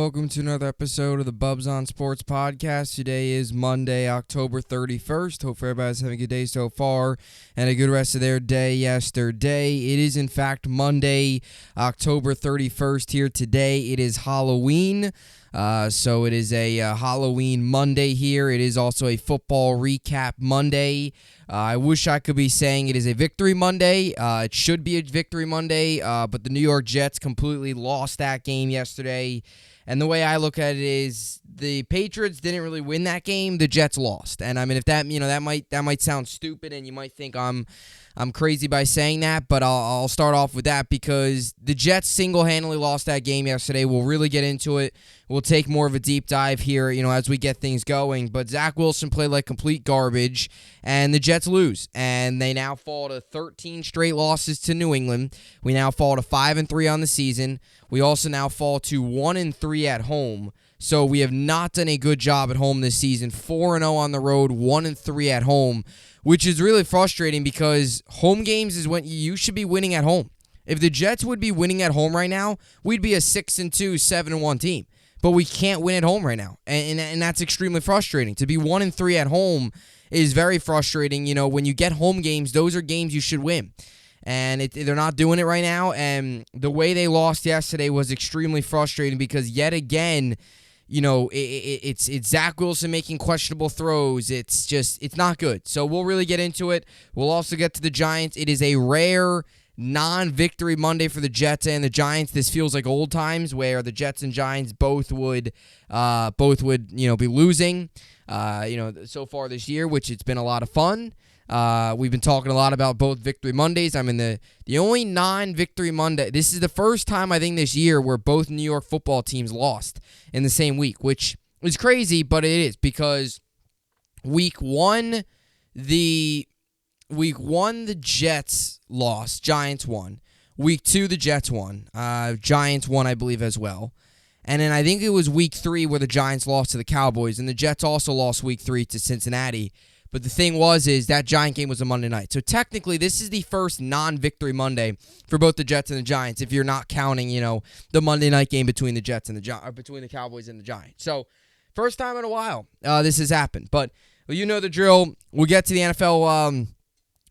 welcome to another episode of the Bubbs on Sports podcast. Today is Monday, October 31st. Hope everybody's having a good day so far and a good rest of their day yesterday. It is, in fact, Monday, October 31st here today. It is Halloween. So it is a Halloween Monday here. It is also a football recap Monday. I wish I could be saying it is a victory Monday. It should be a victory Monday, but the New York Jets completely lost that game yesterday. And the way I look at it is the Patriots didn't really win that game. The Jets lost. And I mean, if that, that might sound stupid and you might think I'm crazy by saying that, but I'll start off with that because the Jets single-handedly lost that game yesterday. We'll really get into it. We'll take more of a deep dive here, as we get things going. But Zach Wilson played like complete garbage, and the Jets lose. And they now fall to 13 straight losses to New England. We now fall to 5-3 on the season. We also now fall to 1-3 at home. So we have not done a good job at home this season. 4-0 on the road, 1-3 at home, which is really frustrating because home games is when you should be winning at home. If the Jets would be winning at home right now, we'd be a 6-2, 7-1 team. But we can't win at home right now, and that's extremely frustrating. To be 1-3 at home is very frustrating. When you get home games, those are games you should win. And they're not doing it right now, and the way they lost yesterday was extremely frustrating because yet again, it's Zach Wilson making questionable throws. It's not good. So we'll really get into it. We'll also get to the Giants. It is a rare non-victory Monday for the Jets and the Giants. This feels like old times where the Jets and Giants both would be losing, so far this year, which it's been a lot of fun. We've been talking a lot about both victory Mondays. I mean, the only non-victory Monday, this is the first time I think this year where both New York football teams lost in the same week, which is crazy, but it is because week one, the Jets lost, Giants won. Week two, the Jets won. Giants won, I believe, as well. And then I think it was week three where the Giants lost to the Cowboys, and the Jets also lost week three to Cincinnati. But the thing is that Giant game was a Monday night. So technically, this is the first non-victory Monday for both the Jets and the Giants, if you're not counting, the Monday night game between the Jets and between the Cowboys and the Giants. So first time in a while this has happened. But you know the drill. We'll get to the NFL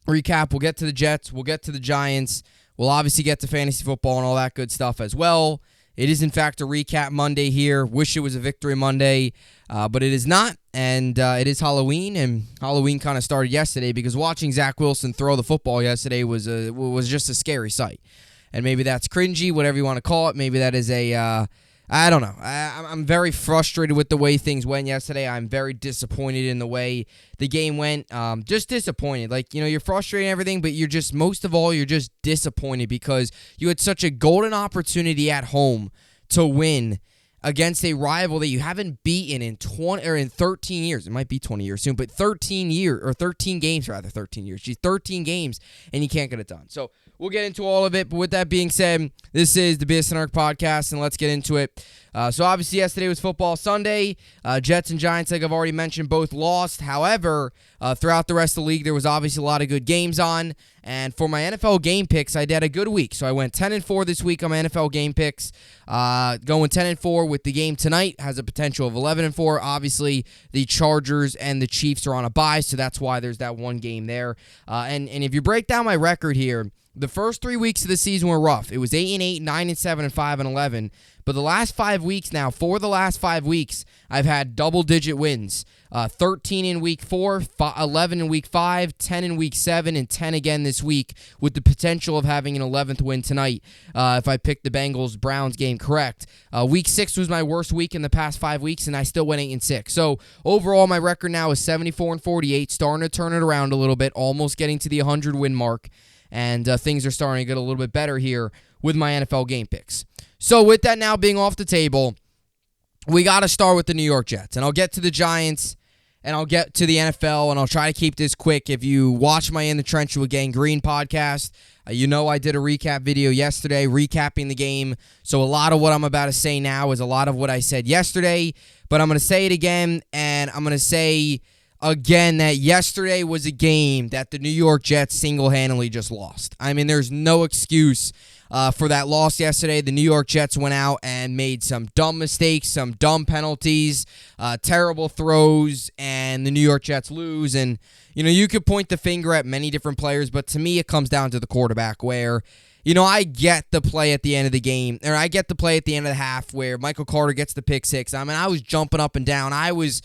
recap. We'll get to the Jets. We'll get to the Giants. We'll obviously get to fantasy football and all that good stuff as well. It is, in fact, a recap Monday here. Wish it was a victory Monday, but it is not. And it is Halloween, and Halloween kind of started yesterday because watching Zach Wilson throw the football yesterday was just a scary sight. And maybe that's cringy, whatever you want to call it. Maybe that is I don't know. I'm very frustrated with the way things went yesterday. I'm very disappointed in the way the game went. Just disappointed. You're frustrated and everything, but most of all, you're just disappointed because you had such a golden opportunity at home to win against a rival that you haven't beaten in 13 years. It might be 20 years soon, but 13 games, 13 games, and you can't get it done. So we'll get into all of it, but with that being said, this is the Business Network podcast, and let's get into it. So obviously yesterday was Football Sunday. Jets and Giants, like I've already mentioned, both lost. However, throughout the rest of the league, there was obviously a lot of good games on. And for my NFL game picks, I did a good week. So I went 10-4 this week on my NFL game picks. Going 10-4 with the game tonight has a potential of 11-4. Obviously, the Chargers and the Chiefs are on a bye, so that's why there's that one game there. And if you break down my record here, the first 3 weeks of the season were rough. It was 8-8, 9-7, and 5-11. But the last 5 weeks now, for the last 5 weeks, I've had double-digit wins. 13 in week 4, 11 in week 5, 10 in week 7, and 10 again this week with the potential of having an 11th win tonight if I pick the Bengals-Browns game correct. Week 6 was my worst week in the past 5 weeks, and I still went 8-6. So overall, my record now is 74-48, starting to turn it around a little bit, almost getting to the 100-win mark. And things are starting to get a little bit better here with my NFL game picks. So with that now being off the table, we got to start with the New York Jets. And I'll get to the Giants, and I'll get to the NFL, and I'll try to keep this quick. If you watch my In the Trench with Gangrene podcast, I did a recap video yesterday, recapping the game. So a lot of what I'm about to say now is a lot of what I said yesterday. But I'm going to say it again, and I'm going to say again that yesterday was a game that the New York Jets single-handedly just lost. I mean, there's no excuse for that loss yesterday. The New York Jets went out and made some dumb mistakes, some dumb penalties, terrible throws, and the New York Jets lose. And, you could point the finger at many different players, but to me, it comes down to the quarterback where, I get the play at the end of the game, or I get the play at the end of the half where Michael Carter gets the pick six. I mean, I was jumping up and down. I was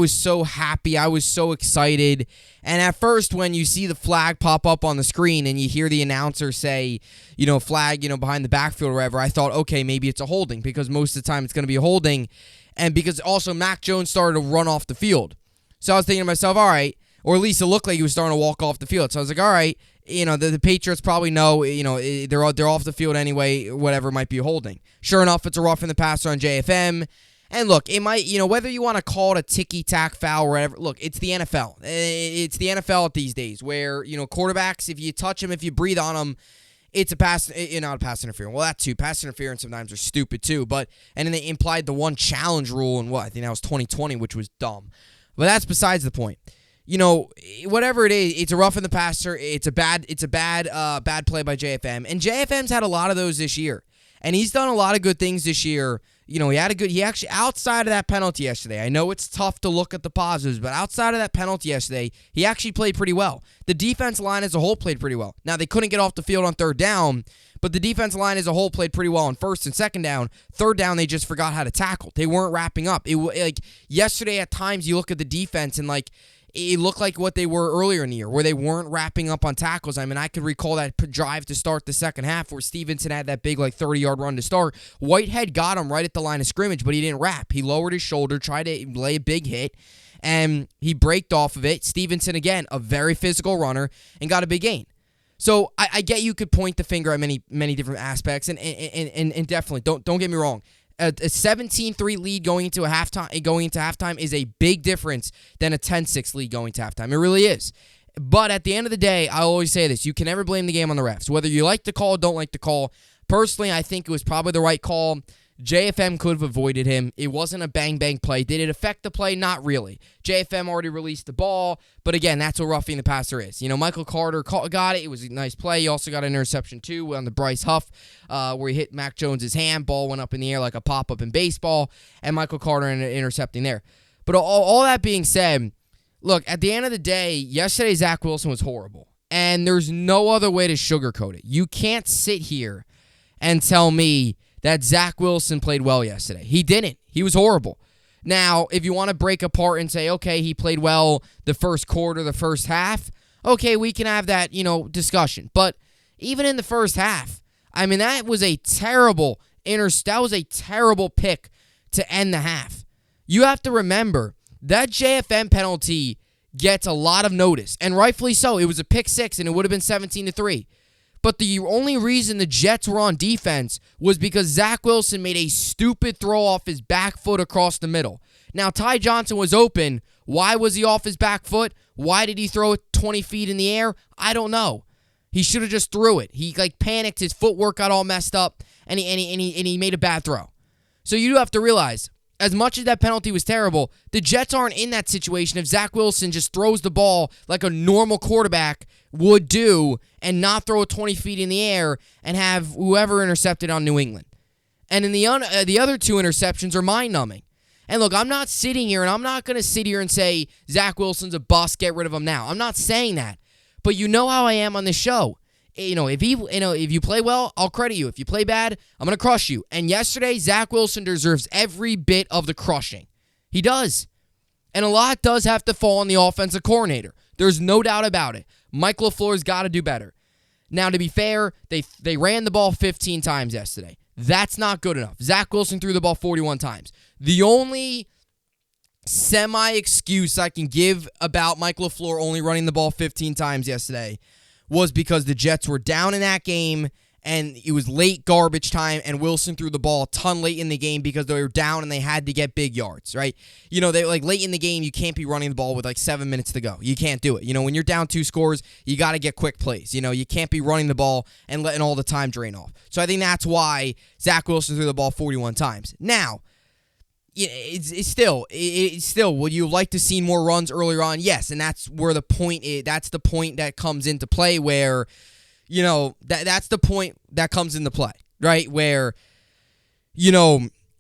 so happy. I was so excited. And at first, when you see the flag pop up on the screen and you hear the announcer say, flag, behind the backfield or whatever, I thought, okay, maybe it's a holding because most of the time it's going to be a holding. And because also Mac Jones started to run off the field. So I was thinking to myself, all right, or at least it looked like he was starting to walk off the field. So I was like, all right, the Patriots probably know, they're off the field anyway, whatever might be holding. Sure enough, it's a roughing the passer on JFM. And look, it might, whether you want to call it a ticky-tack foul or whatever, look, it's the NFL. It's the NFL these days where, quarterbacks, if you touch them, if you breathe on them, it's a pass, not a pass interference. Well, that too. Pass interference sometimes are stupid too. And then they implied the one challenge rule in I think that was 2020, which was dumb. But that's besides the point. Whatever it is, it's a rough in the passer. It's a bad play by JFM. And JFM's had a lot of those this year. And he's done a lot of good things this year. He actually, outside of that penalty yesterday, I know it's tough to look at the positives, but outside of that penalty yesterday, he actually played pretty well. The defense line as a whole played pretty well. Now, they couldn't get off the field on third down, but the defense line as a whole played pretty well on first and second down. Third down, they just forgot how to tackle. They weren't wrapping up. Yesterday, at times, you look at the defense and, it looked like what they were earlier in the year, where they weren't wrapping up on tackles. I mean, I could recall that drive to start the second half where Stevenson had that big, 30-yard run to start. Whitehead got him right at the line of scrimmage, but he didn't wrap. He lowered his shoulder, tried to lay a big hit, and he braked off of it. Stevenson, again, a very physical runner, and got a big gain. So I get you could point the finger at many different aspects, and definitely, don't get me wrong. A 17-3 lead going into halftime is a big difference than a 10-6 lead going to halftime. It really is. But at the end of the day, I always say this. You can never blame the game on the refs. Whether you like the call or don't like the call, personally, I think it was probably the right call. JFM could have avoided him. It wasn't a bang-bang play. Did it affect the play? Not really. JFM already released the ball, but again, that's what roughing the passer is. Michael Carter got it. It was a nice play. He also got an interception, too, on the Bryce Huff, where he hit Mac Jones' hand. Ball went up in the air like a pop-up in baseball, and Michael Carter intercepting there. But all that being said, look, at the end of the day, yesterday Zach Wilson was horrible, and there's no other way to sugarcoat it. You can't sit here and tell me that Zach Wilson played well yesterday. He didn't. He was horrible. Now, if you want to break apart and say, okay, he played well the first quarter, the first half, okay, we can have that, discussion. But even in the first half, I mean, that was a terrible pick to end the half. You have to remember, that JFM penalty gets a lot of notice, and rightfully so. It was a pick six, and it would have been 17-3. But the only reason the Jets were on defense was because Zach Wilson made a stupid throw off his back foot across the middle. Now, Ty Johnson was open. Why was he off his back foot? Why did he throw it 20 feet in the air? I don't know. He should have just threw it. He panicked. His footwork got all messed up, and he made a bad throw. So you do have to realize, as much as that penalty was terrible, the Jets aren't in that situation if Zach Wilson just throws the ball like a normal quarterback would do and not throw it 20 feet in the air and have whoever intercepted on New England. And in the other two interceptions are mind-numbing. And look, I'm not sitting here, and I'm not going to sit here and say Zach Wilson's a bust, get rid of him now. I'm not saying that. But you know how I am on this show. If you play well, I'll credit you. If you play bad, I'm going to crush you. And yesterday, Zach Wilson deserves every bit of the crushing. He does. And a lot does have to fall on the offensive coordinator. There's no doubt about it. Mike LaFleur's got to do better. Now, to be fair, they ran the ball 15 times yesterday. That's not good enough. Zach Wilson threw the ball 41 times. The only semi-excuse I can give about Mike LaFleur only running the ball 15 times yesterday was because the Jets were down in that game, and it was late garbage time, and Wilson threw the ball a ton late in the game because they were down and they had to get big yards, right? They late in the game, you can't be running the ball with 7 minutes to go. You can't do it. When you're down 2 scores, you got to get quick plays. You can't be running the ball and letting all the time drain off. So I think that's why Zach Wilson threw the ball 41 times. Now, it's still, would you like to see more runs earlier on? Yes, and that's where the point is. That's the point that comes into play where, that's the point that comes into play, right? Where,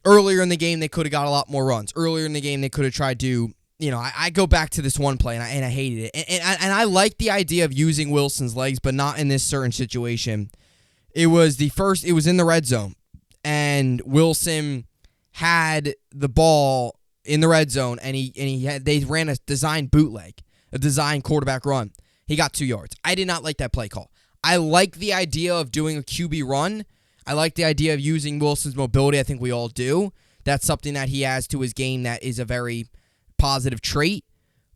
earlier in the game they could have got a lot more runs. Earlier in the game they could have tried to, I go back to this one play and I hated it. And I like the idea of using Wilson's legs, but not in this certain situation. It was in the red zone, and Wilson had the ball in the red zone, and they ran a design bootleg, a design quarterback run. He got 2 yards. I did not like that play call. I like the idea of doing a QB run. I like the idea of using Wilson's mobility. I think we all do. That's something that he adds to his game that is a very positive trait,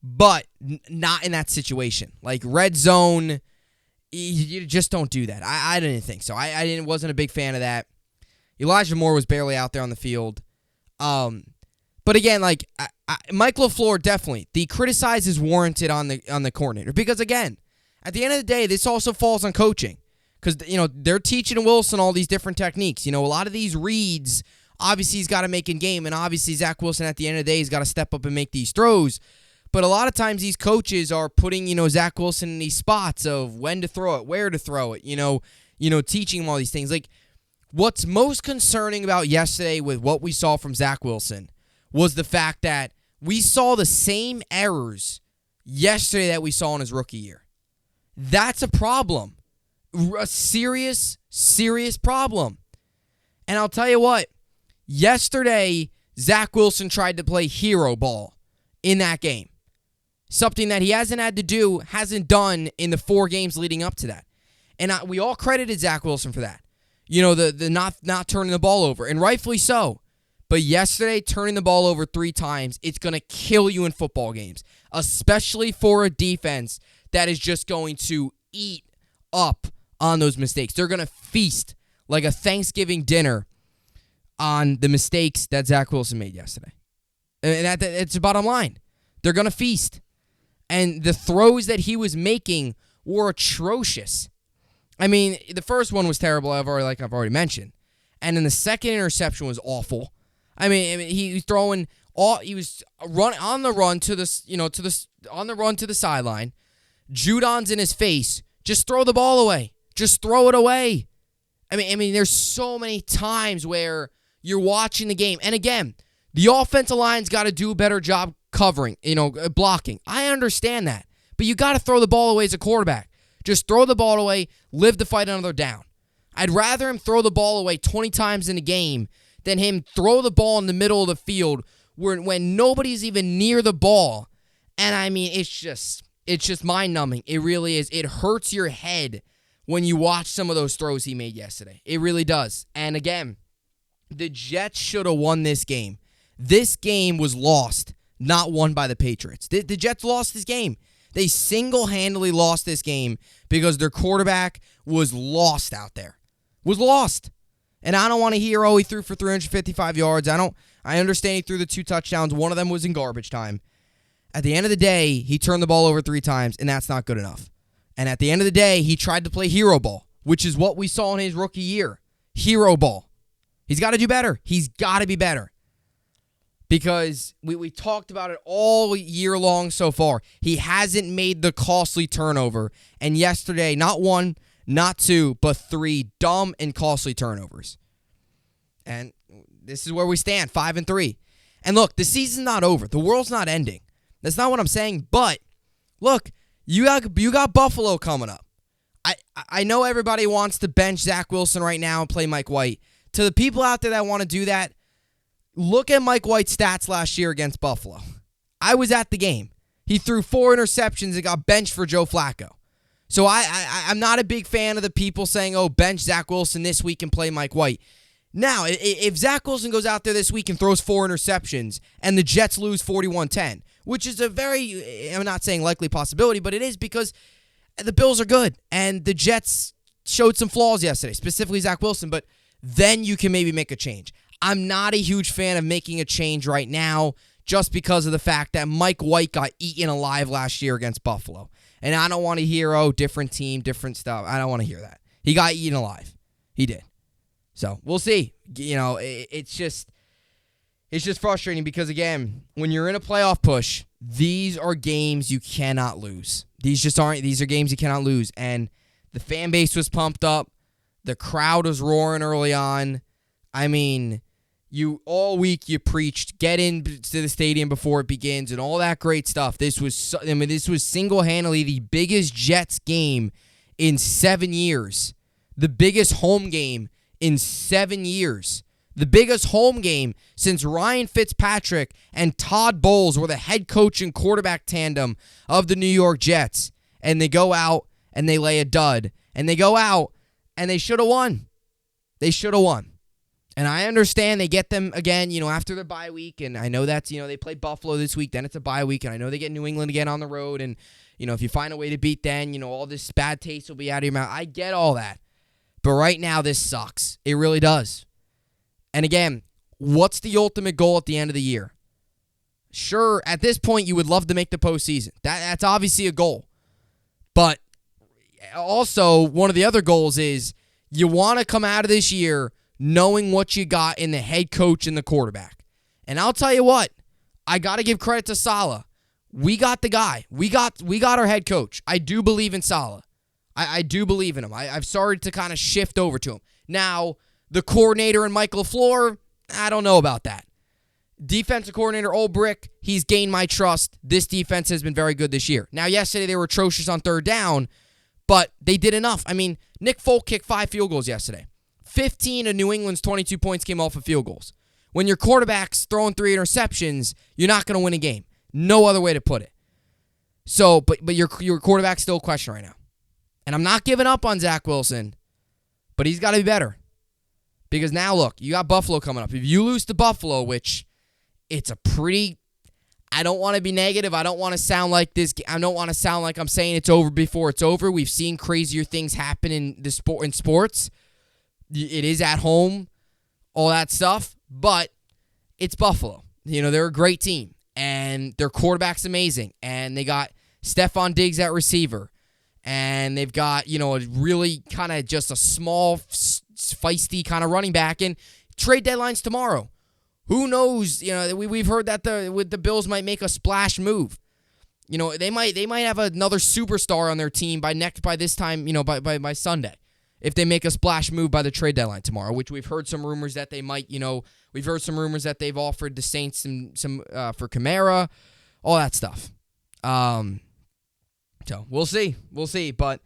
but not in that situation. Like red zone, you just don't do that. I didn't think so. I wasn't a big fan of that. Elijah Moore was barely out there on the field. But again, like Mike LaFleur, definitely the criticize is warranted on the coordinator, because again, at the end of the day, this also falls on coaching, because they're teaching Wilson all these different techniques. A lot of these reads, obviously he's got to make in game, and obviously Zach Wilson at the end of the day has got to step up and make these throws. But a lot of times these coaches are putting Zach Wilson in these spots of when to throw it, where to throw it. Teaching him all these things. Like, what's most concerning about yesterday with what we saw from Zach Wilson was the fact that we saw the same errors yesterday that we saw in his rookie year. That's a problem. A serious, serious problem. And I'll tell you what, yesterday, Zach Wilson tried to play hero ball in that game. Something that he hasn't done in the 4 games leading up to that. And we all credited Zach Wilson for that. The not turning the ball over, and rightfully so. But yesterday, turning the ball over 3 times, it's going to kill you in football games, especially for a defense that is just going to eat up on those mistakes. They're going to feast like a Thanksgiving dinner on the mistakes that Zach Wilson made yesterday. And it's the bottom line. They're going to feast. And the throws that he was making were atrocious. I mean, the first one was terrible, I've already mentioned. And then the second interception was awful. I mean he was throwing he was on the run to the sideline. Judon's in his face. Just throw the ball away. Just throw it away. I mean there's so many times where you're watching the game, and again, the offensive line's got to do a better job covering, blocking. I understand that. But you got to throw the ball away as a quarterback. Just throw the ball away, live to fight another down. I'd rather him throw the ball away 20 times in a game than him throw the ball in the middle of the field when nobody's even near the ball. And I mean, it's just mind-numbing. It really is. It hurts your head when you watch some of those throws he made yesterday. It really does. And again, the Jets should have won this game. This game was lost, not won by the Patriots. The Jets lost this game. They single-handedly lost this game because their quarterback was lost out there. Was lost. And I don't want to hear, he threw for 355 yards. I understand he threw the 2 touchdowns. One of them was in garbage time. At the end of the day, he turned the ball over 3 times, and that's not good enough. And at the end of the day, he tried to play hero ball, which is what we saw in his rookie year. Hero ball. He's got to do better. He's got to be better. Because we talked about it all year long so far. He hasn't made the costly turnover. And yesterday, not 1, not 2, but 3 dumb and costly turnovers. And this is where we stand, 5-3. And look, the season's not over. The world's not ending. That's not what I'm saying. But look, you got Buffalo coming up. I know everybody wants to bench Zach Wilson right now and play Mike White. To the people out there that want to do that, look at Mike White's stats last year against Buffalo. I was at the game. He threw 4 interceptions and got benched for Joe Flacco. So I'm not a big fan of the people saying, bench Zach Wilson this week and play Mike White. Now, if Zach Wilson goes out there this week and throws 4 interceptions and the Jets lose 41-10, which is a very, I'm not saying likely possibility, but it is because the Bills are good and the Jets showed some flaws yesterday, specifically Zach Wilson, but then you can maybe make a change. I'm not a huge fan of making a change right now just because of the fact that Mike White got eaten alive last year against Buffalo. And I don't want to hear, different team, different stuff. I don't want to hear that. He got eaten alive. He did. So we'll see. It's just frustrating because, again, when you're in a playoff push, these are games you cannot lose. These are games you cannot lose. And The fan base was pumped up. The crowd was roaring early on. I mean, all week you preached, get into the stadium before it begins and all that great stuff. This was single-handedly the biggest Jets game in 7 years. The biggest home game in 7 years. The biggest home game since Ryan Fitzpatrick and Todd Bowles were the head coach and quarterback tandem of the New York Jets. And they go out and they lay a dud. And they go out and they should have won. They should have won. And I understand they get them again, after the bye week. And I know that's, they play Buffalo this week. Then it's a bye week. And I know they get New England again on the road. And, if you find a way to beat them, all this bad taste will be out of your mouth. I get all that. But right now, this sucks. It really does. And again, what's the ultimate goal at the end of the year? Sure, at this point, you would love to make the postseason. That's obviously a goal. But also, one of the other goals is you want to come out of this year knowing what you got in the head coach and the quarterback. And I'll tell you what, I got to give credit to Saleh. We got the guy. We got our head coach. I do believe in Saleh. I do believe in him. I've started to kind of shift over to him. Now, the coordinator and Michael LaFleur, I don't know about that. Defensive coordinator Ulbrich, he's gained my trust. This defense has been very good this year. Now, yesterday they were atrocious on third down, but they did enough. I mean, Nick Folk kicked 5 field goals yesterday. 15 of New England's 22 points came off of field goals. When your quarterback's throwing 3 interceptions, you're not going to win a game. No other way to put it. So, but your quarterback's still a question right now. And I'm not giving up on Zach Wilson, but he's got to be better. Because now, look, you got Buffalo coming up. If you lose to Buffalo, which it's a pretty... I don't want to be negative. I don't want to sound like this. I don't want to sound like I'm saying it's over before it's over. We've seen crazier things happen in sports. It is at home, all that stuff. But it's Buffalo. They're a great team. And their quarterback's amazing. And they got Stephon Diggs at receiver. And they've got, a really kind of just a small, feisty kind of running back. And trade deadline's tomorrow. Who knows? We've heard that the Bills might make a splash move. They might have another superstar on their team by this time, by Sunday. If they make a splash move by the trade deadline tomorrow, which we've heard some rumors that they might, we've heard some rumors that they've offered the Saints some for Kamara, all that stuff. So we'll see. But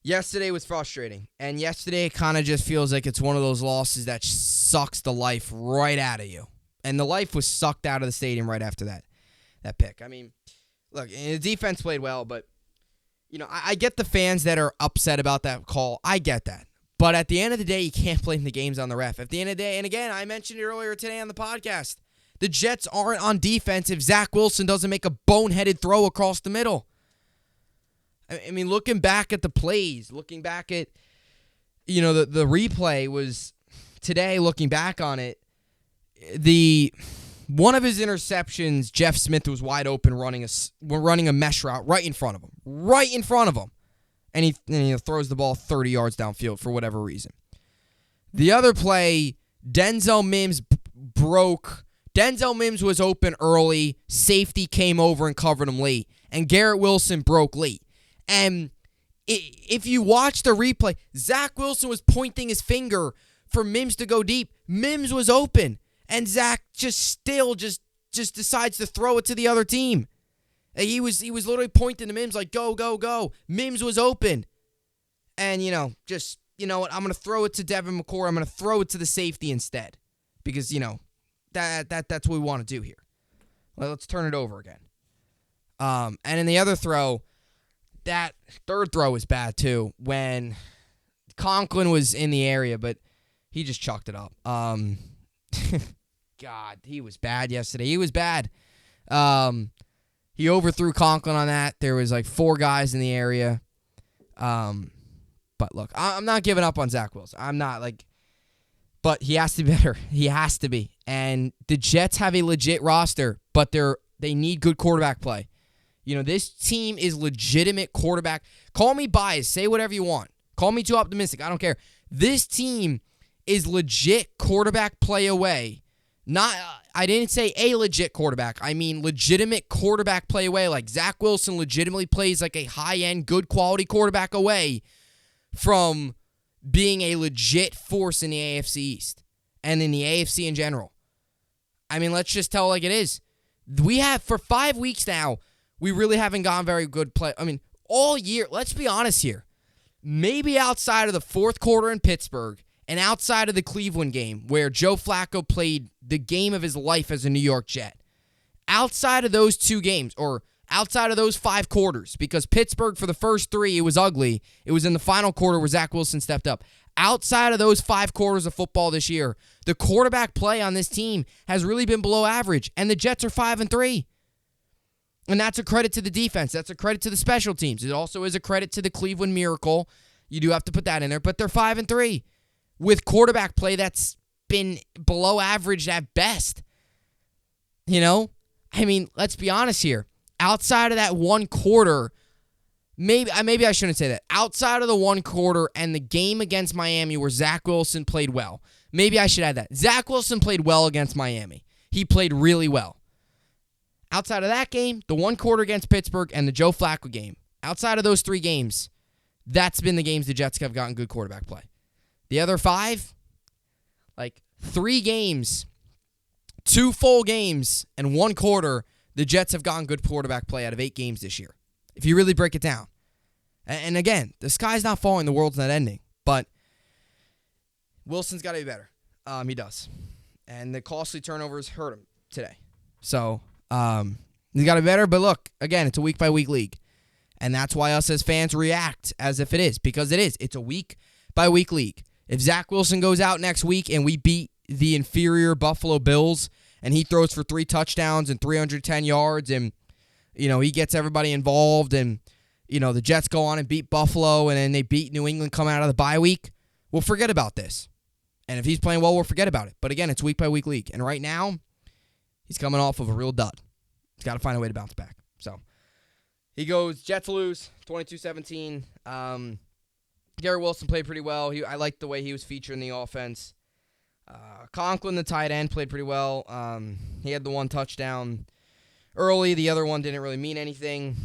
yesterday was frustrating, and yesterday it kind of just feels like it's one of those losses that sucks the life right out of you. And the life was sucked out of the stadium right after that pick. I mean, look, the defense played well, but I get the fans that are upset about that call. I get that. But at the end of the day, you can't blame the games on the ref. At the end of the day, and again, I mentioned it earlier today on the podcast, the Jets aren't on defense if Zach Wilson doesn't make a boneheaded throw across the middle. I mean, looking back at the plays, looking back at, the replay was today, looking back on it, one of his interceptions, Jeff Smith was wide open running a mesh route right in front of him. And he throws the ball 30 yards downfield for whatever reason. The other play, Denzel Mims broke. Denzel Mims was open early. Safety came over and covered him late. And Garrett Wilson broke late. And if you watch the replay, Zach Wilson was pointing his finger for Mims to go deep. Mims was open. And Zach just decides to throw it to the other team. He was literally pointing to Mims like, go, go, go. Mims was open. And, what? I'm going to throw it to Devin McCourt. I'm going to throw it to the safety instead. Because, that's what we want to do here. Well, let's turn it over again. And in the other throw, that third throw was bad too. When Conklin was in the area, but he just chucked it up. God, he was bad yesterday. He was bad. He overthrew Conklin on that. There was like 4 guys in the area. But look, I'm not giving up on Zach Wilson. I'm not but he has to be better. He has to be. And the Jets have a legit roster, but they need good quarterback play. This team is legitimate quarterback. Call me biased. Say whatever you want. Call me too optimistic. I don't care. This team is legit quarterback play away. I didn't say a legit quarterback. I mean legitimate quarterback play away. Like Zach Wilson legitimately plays like a high-end, good quality quarterback away from being a legit force in the AFC East and in the AFC in general. I mean, let's just tell it like it is. We have, for 5 weeks now, we really haven't gotten very good play. I mean, all year, let's be honest here. Maybe outside of the fourth quarter in Pittsburgh and outside of the Cleveland game where Joe Flacco played the game of his life as a New York Jet. Outside of those 2 games, or outside of those 5 quarters, because Pittsburgh for the first 3, it was ugly. It was in the final quarter where Zach Wilson stepped up. Outside of those 5 quarters of football this year, the quarterback play on this team has really been below average, and the Jets are 5-3. And that's a credit to the defense. That's a credit to the special teams. It also is a credit to the Cleveland Miracle. You do have to put that in there, but they're 5-3 with quarterback play that's been below average at best. You know? I mean, let's be honest here. Outside of that 1 quarter, maybe I shouldn't say that. Outside of the 1 quarter and the game against Miami where Zach Wilson played well, maybe I should add that. Zach Wilson played well against Miami. He played really well. Outside of that game, the 1 quarter against Pittsburgh, and the Joe Flacco game, outside of those 3 games, that's been the games the Jets have gotten good quarterback play. The other 5, like 3 games, 2 full games, and 1 quarter, the Jets have gotten good quarterback play out of 8 games this year, if you really break it down. And again, the sky's not falling, the world's not ending, but Wilson's got to be better. He does. And the costly turnovers hurt him today. So, he's got to be better, but look, again, it's a week-by-week league. And that's why us as fans react as if it is, because it is. It's a week-by-week league. If Zach Wilson goes out next week and we beat the inferior Buffalo Bills and he throws for 3 touchdowns and 310 yards and, he gets everybody involved and, the Jets go on and beat Buffalo and then they beat New England coming out of the bye week, we'll forget about this. And if he's playing well, we'll forget about it. But again, it's week-by-week league. And right now, he's coming off of a real dud. He's got to find a way to bounce back. So, he goes, Jets lose, 22-17. Garrett Wilson played pretty well. I liked the way he was featured in the offense. Conklin, the tight end, played pretty well. He had the 1 touchdown early. The other one didn't really mean anything.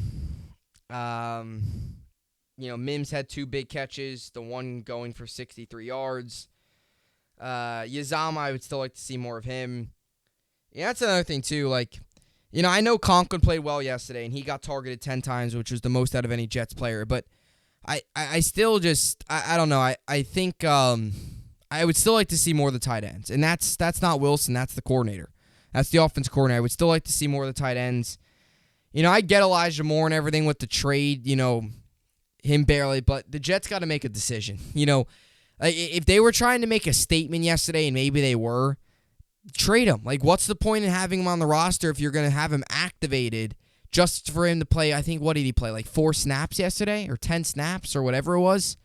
Mims had 2 big catches, the one going for 63 yards. Yazama, I would still like to see more of him. Yeah, that's another thing, too. I know Conklin played well yesterday, and he got targeted 10 times, which was the most out of any Jets player. But I still just, I don't know. I think I would still like to see more of the tight ends. And that's not Wilson. That's the coordinator. That's the offense coordinator. I would still like to see more of the tight ends. I get Elijah Moore and everything with the trade, him barely. But the Jets got to make a decision. If they were trying to make a statement yesterday, and maybe they were, trade him. What's the point in having him on the roster if you're going to have him activated just for him to play? I think, what did he play? 4 snaps yesterday or 10 snaps or whatever it was?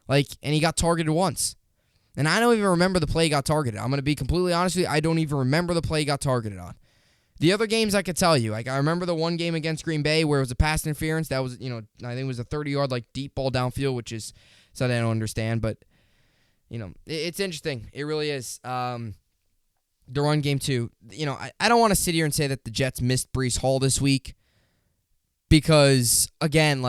And he got targeted once. And I don't even remember the play he got targeted. I'm going to be completely honest with you. I don't even remember the play he got targeted on. The other games I could tell you. I remember the one game against Green Bay where it was a pass interference. That was, I think it was a 30-yard deep ball downfield, which is something I don't understand. But, it's interesting. It really is. The run game, too. I don't want to sit here and say that the Jets missed Breece Hall this week because, again,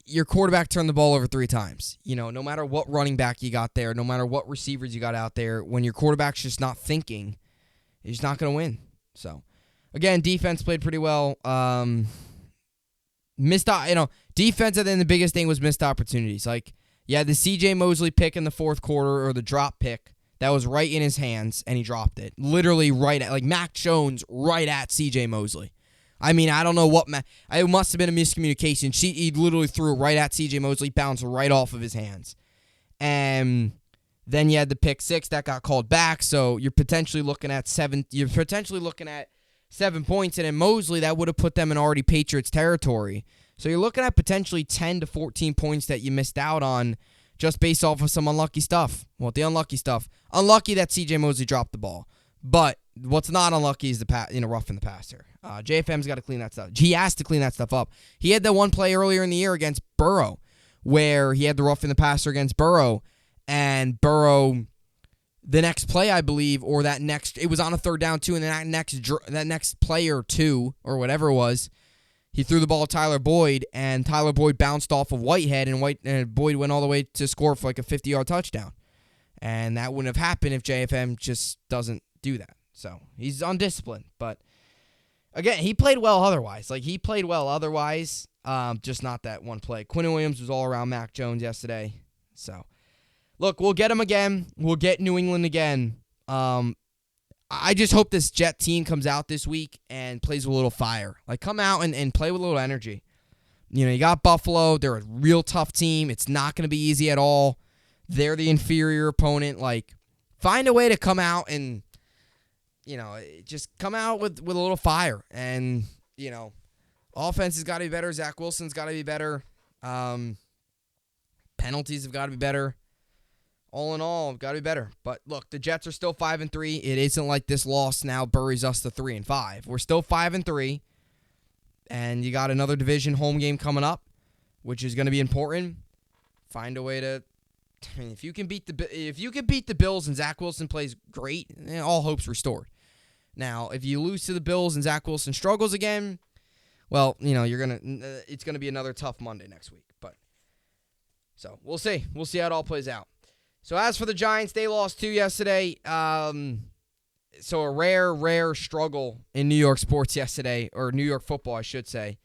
your quarterback turned the ball over 3 times. No matter what running back you got there, no matter what receivers you got out there, when your quarterback's just not thinking, he's not going to win. So, again, defense played pretty well. Defense, I think the biggest thing was missed opportunities. The C.J. Mosley pick in the fourth quarter or the drop pick. That was right in his hands, and he dropped it. Literally right at, Mac Jones right at C.J. Mosley. I mean, I don't know what, it must have been a miscommunication. He literally threw it right at C.J. Mosley, bounced right off of his hands. And then you had the pick 6 that got called back, so you're potentially looking at 7 points, and in Mosley, that would have put them in already Patriots territory. So you're looking at potentially 10 to 14 points that you missed out on just based off of some unlucky stuff. Well, the unlucky stuff. Unlucky that C.J. Mosley dropped the ball. But what's not unlucky is the roughing the passer. JFM's got to clean that stuff. He has to clean that stuff up. He had that one play earlier in the year against Burrow where he had the roughing the passer against Burrow, and Burrow the next play, I believe, or it was on a third down too, and that next play or two, or whatever it was, he threw the ball to Tyler Boyd, and Tyler Boyd bounced off of Whitehead, and Boyd went all the way to score for like a 50-yard touchdown. And that wouldn't have happened if JFM just doesn't do that. So he's undisciplined. But again, he played well otherwise. Just not that one play. Quinn Williams was all around Mac Jones yesterday. So, look, we'll get him again. We'll get New England again. I just hope this Jet team comes out this week and plays with a little fire. Like, come out and play with a little energy. You know, you got Buffalo. They're a real tough team. It's not going to be easy at all. They're the inferior opponent. Like, find a way to come out and, you know, just come out with a little fire. And, you know, offense has got to be better. Zach Wilson's got to be better. Penalties have got to be better. All in all, got to be better. But look, the Jets are still 5-3. It isn't like this loss now buries us to 3-5. We're still 5-3, and you got another division home game coming up, which is going to be important. Find a way to. I mean, if you can beat the Bills and Zach Wilson plays great, all hope's restored. Now, if you lose to the Bills and Zach Wilson struggles again, well, you know it's gonna be another tough Monday next week. But so we'll see how it all plays out. So as for the Giants, they lost 2 yesterday. So a rare struggle in New York sports yesterday, or New York football, I should say,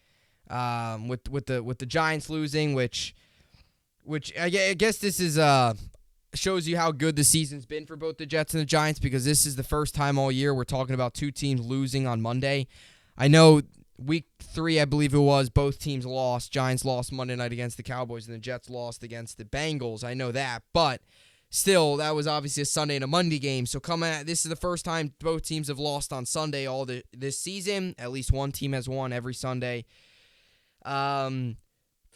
with the Giants losing, which I guess this is shows you how good the season's been for both the Jets and the Giants, because this is the first time all year we're talking about two teams losing on Monday. I know week 3, I believe it was, both teams lost. Giants lost Monday night against the Cowboys, and the Jets lost against the Bengals. I know that, but still, that was obviously a Sunday and a Monday game. So this is the first time both teams have lost on Sunday this season. At least one team has won every Sunday.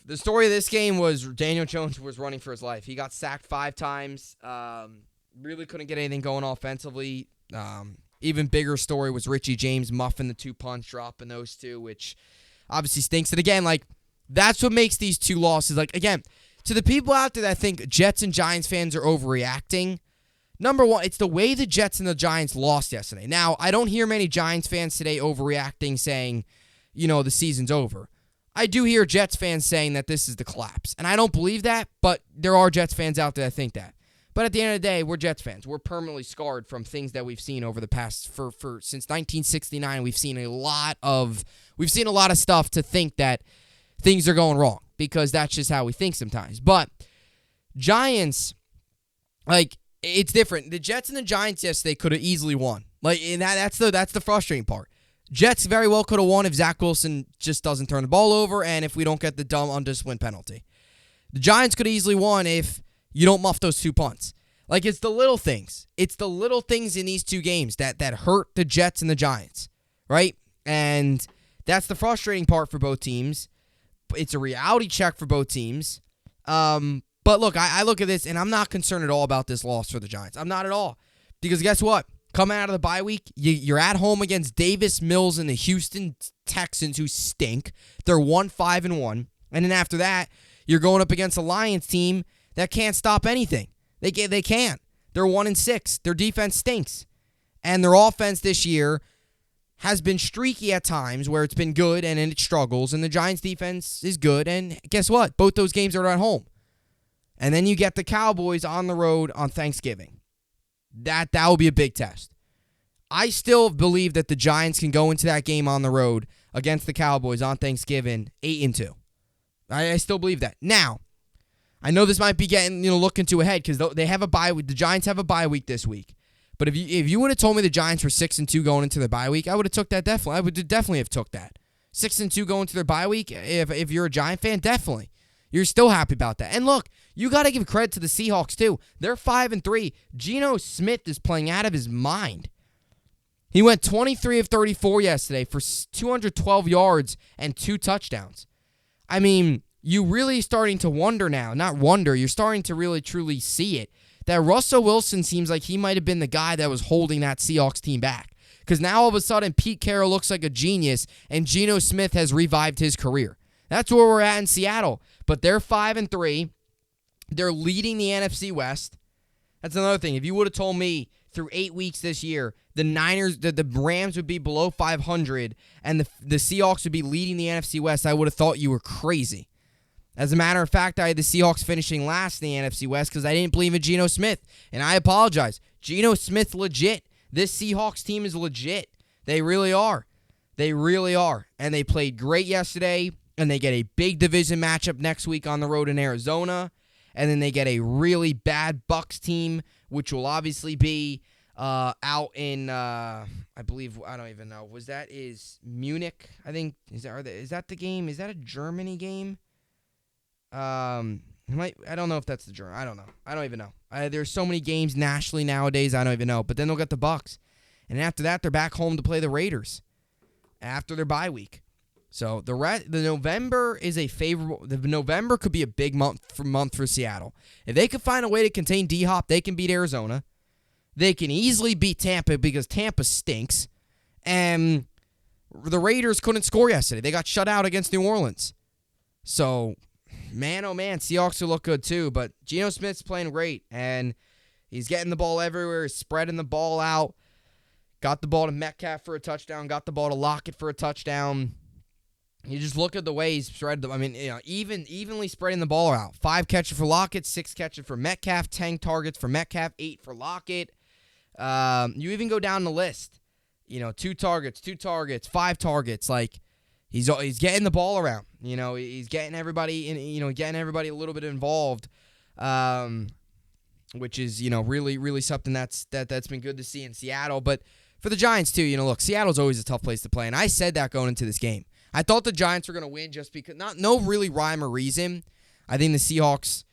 The story of this game was Daniel Jones was running for his life. He got sacked 5 times. Really couldn't get anything going offensively. Even bigger story was Richie James muffing the 2 punts, dropping those 2, which obviously stinks. And again, like, that's what makes these 2 losses. Like, again, to the people out there that think Jets and Giants fans are overreacting, number one, it's the way the Jets and the Giants lost yesterday. Now, I don't hear many Giants fans today overreacting, saying, you know, the season's over. I do hear Jets fans saying that this is the collapse. And I don't believe that, but there are Jets fans out there that think that. But at the end of the day, we're Jets fans. We're permanently scarred from things that we've seen over the past since 1969. We've seen a lot of stuff to think that things are going wrong, because that's just how we think sometimes. But Giants, like, it's different. The Jets and the Giants yesterday could have easily won. Like, and that's the frustrating part. Jets very well could have won if Zach Wilson just doesn't turn the ball over and if we don't get the dumb undisciplined penalty. The Giants could have easily won if you don't muff those 2 punts. Like, it's the little things. It's the little things in these 2 games that hurt the Jets and the Giants, right? And that's the frustrating part for both teams. It's a reality check for both teams. But look, I look at this, and I'm not concerned at all about this loss for the Giants. I'm not at all. Because guess what? Coming out of the bye week, you're at home against Davis Mills and the Houston Texans, who stink. They're 1-5-1. And then after that, you're going up against a Lions team that can't stop anything. They can't. They're 1-6. Their defense stinks. And their offense this year has been streaky at times, where it's been good and then it struggles. And the Giants' defense is good. And guess what? Both those games are at home. And then you get the Cowboys on the road on Thanksgiving. That will be a big test. I still believe that the Giants can go into that game on the road against the Cowboys on Thanksgiving 8-2. I still believe that. Now, I know this might be getting, looking too ahead, because they have a bye week. The Giants have a bye week this week. But if you would have told me the Giants were 6-2 going into their bye week, I would have took that definitely. I would definitely have took that. 6-2 going to their bye week, if you're a Giant fan, definitely. You're still happy about that. And look, you got to give credit to the Seahawks too. They're 5-3. Geno Smith is playing out of his mind. He went 23 of 34 yesterday for 212 yards and 2 touchdowns. I mean, you really starting to wonder now. Not wonder, you're starting to really truly see it. That Russell Wilson seems like he might have been the guy that was holding that Seahawks team back. Because now all of a sudden, Pete Carroll looks like a genius, and Geno Smith has revived his career. That's where we're at in Seattle. But they're 5-3. They're leading the NFC West. That's another thing. If you would have told me through 8 weeks this year, the Rams would be below 500 and the Seahawks would be leading the NFC West, I would have thought you were crazy. As a matter of fact, I had the Seahawks finishing last in the NFC West because I didn't believe in Geno Smith, and I apologize. Geno Smith legit. This Seahawks team is legit. They really are. They really are. And they played great yesterday, and they get a big division matchup next week on the road in Arizona, and then they get a really bad Bucs team, which will obviously be out in, I believe, I don't even know. Is Munich? I think, is that the game? Is that a Germany game? I don't know if that's the German. I don't know. I don't even know. There's so many games nationally nowadays, I don't even know. But then they'll get the Bucs. And after that, they're back home to play the Raiders after their bye week. So the November is a favorable. The November could be a big month for Seattle. If they could find a way to contain D-Hop, they can beat Arizona. They can easily beat Tampa because Tampa stinks. And the Raiders couldn't score yesterday. They got shut out against New Orleans. So, man, oh man, Seahawks will look good too. But Geno Smith's playing great, and he's getting the ball everywhere. He's spreading the ball out. Got the ball to Metcalf for a touchdown. Got the ball to Lockett for a touchdown. You just look at the way he's spread. Evenly spreading the ball out. 5 catches for Lockett, 6 catches for Metcalf, 10 targets for Metcalf, 8 for Lockett. You even go down the list. 2 targets, 5 targets. Like he's getting the ball around. He's getting everybody getting everybody a little bit involved. Which is really really something that's been good to see in Seattle. But for the Giants too, look, Seattle's always a tough place to play, and I said that going into this game. I thought the Giants were going to win just because, no really rhyme or reason. I think the Seahawks,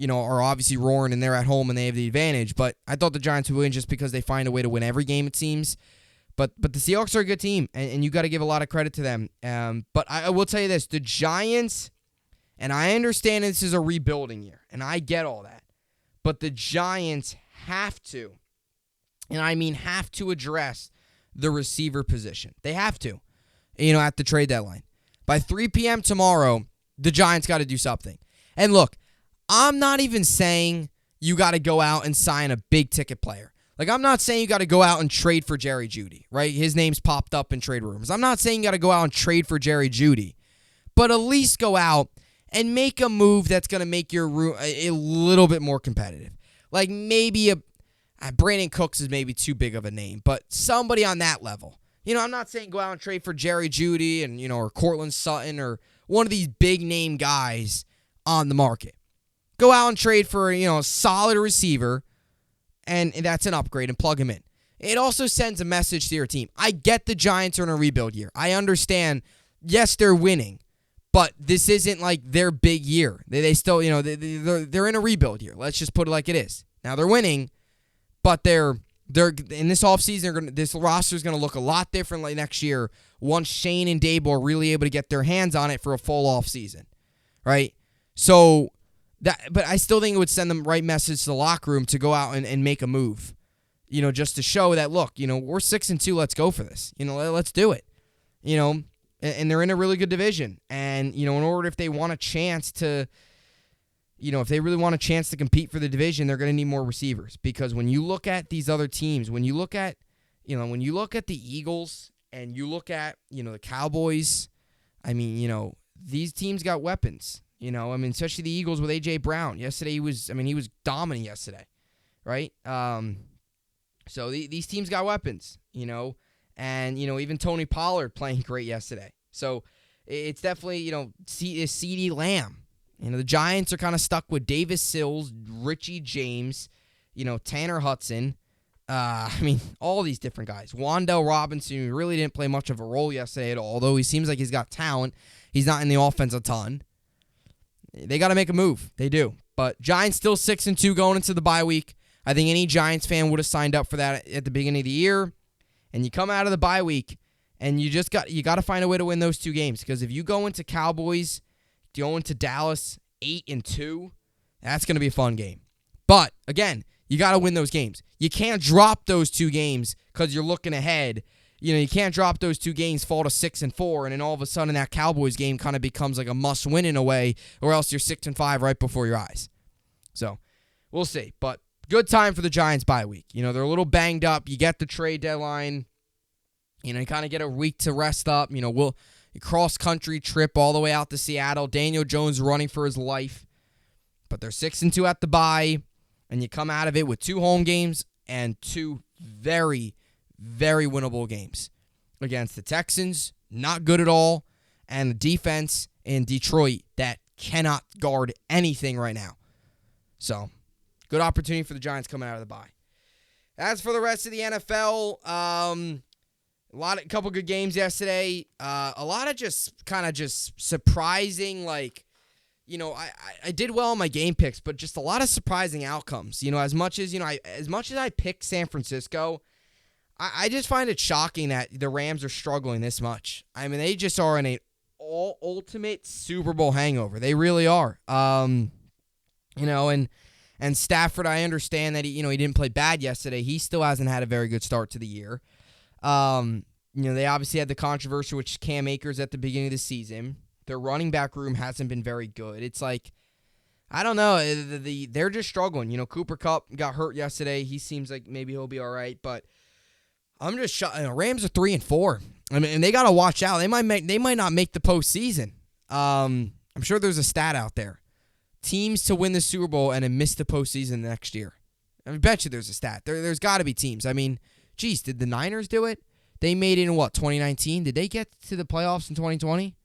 are obviously roaring and they're at home and they have the advantage. But I thought the Giants would win just because they find a way to win every game, it seems. But the Seahawks are a good team, and you got to give a lot of credit to them. But I will tell you this, the Giants, and I understand this is a rebuilding year, and I get all that. But the Giants have to, and I mean have to address the receiver position. They have to. At the trade deadline. By 3 p.m. tomorrow, the Giants got to do something. And look, I'm not even saying you got to go out and sign a big-ticket player. Like, I'm not saying you got to go out and trade for Jerry Jeudy, right? His name's popped up in trade rumors. I'm not saying you got to go out and trade for Jerry Jeudy. But at least go out and make a move that's going to make your room a little bit more competitive. Like, maybe Brandon Cooks is maybe too big of a name, but somebody on that level. I'm not saying go out and trade for Jerry Jeudy and, or Cortland Sutton or one of these big-name guys on the market. Go out and trade for, a solid receiver, and that's an upgrade, and plug him in. It also sends a message to your team. I get the Giants are in a rebuild year. I understand, yes, they're winning, but this isn't like their big year. They still, they're in a rebuild year. Let's just put it like it is. Now, they're winning, but they're in this offseason, this roster is going to look a lot differently next year once Shane and Dable are really able to get their hands on it for a full offseason, right? So, but I still think it would send the right message to the locker room to go out and make a move, just to show that, look, we're 6-2, let's go for this. Let's do it, and they're in a really good division. And, in order, if they want a chance to, if they really want a chance to compete for the division, they're going to need more receivers. Because when you look at these other teams, when you look at the Eagles and you look at, the Cowboys, I mean, these teams got weapons. Especially the Eagles with A.J. Brown. Yesterday, he was dominant yesterday, right? So these teams got weapons, and, even Tony Pollard playing great yesterday. So it's definitely, CeeDee Lamb. The Giants are kind of stuck with Davis Sills, Richie James, Tanner Hudson. All these different guys. Wan'Dale Robinson, who really didn't play much of a role yesterday at all, although he seems like he's got talent. He's not in the offense a ton. They got to make a move. They do. But Giants still 6-2 going into the bye week. I think any Giants fan would have signed up for that at the beginning of the year. And you come out of the bye week, and you got to find a way to win those 2 games. Because if you go into Cowboys, going to Dallas 8-2, that's going to be a fun game. But, again, you got to win those games. You can't drop those 2 games because you're looking ahead. You can't drop those 2 games, fall to 6-4, and then all of a sudden that Cowboys game kind of becomes like a must-win in a way, or else you're 6-5 right before your eyes. So, we'll see. But good time for the Giants bye week. They're a little banged up. You get the trade deadline. You kind of get a week to rest up. We'll cross-country trip all the way out to Seattle. Daniel Jones running for his life. But they're 6-2 at the bye, and you come out of it with 2 home games and 2 very, very winnable games against the Texans, not good at all, and the defense in Detroit that cannot guard anything right now. So, good opportunity for the Giants coming out of the bye. As for the rest of the NFL, a couple good games yesterday. A lot of just surprising, I did well on my game picks, but just a lot of surprising outcomes. As much as I picked San Francisco, I just find it shocking that the Rams are struggling this much. I mean, they just are in an ultimate Super Bowl hangover. They really are. And Stafford, I understand that he didn't play bad yesterday. He still hasn't had a very good start to the year. They obviously had the controversy with Cam Akers at the beginning of the season. Their running back room hasn't been very good. It's like, I don't know. They're just struggling. Cooper Kupp got hurt yesterday. He seems like maybe he'll be all right, but I'm just shocked. Rams are 3-4. I mean, and they got to watch out. They might not make the postseason. I'm sure there's a stat out there. Teams to win the Super Bowl and then miss the postseason next year. I bet you there's a stat. There's got to be teams. I mean, geez, did the Niners do it? They made it in 2019? Did they get to the playoffs in 2020?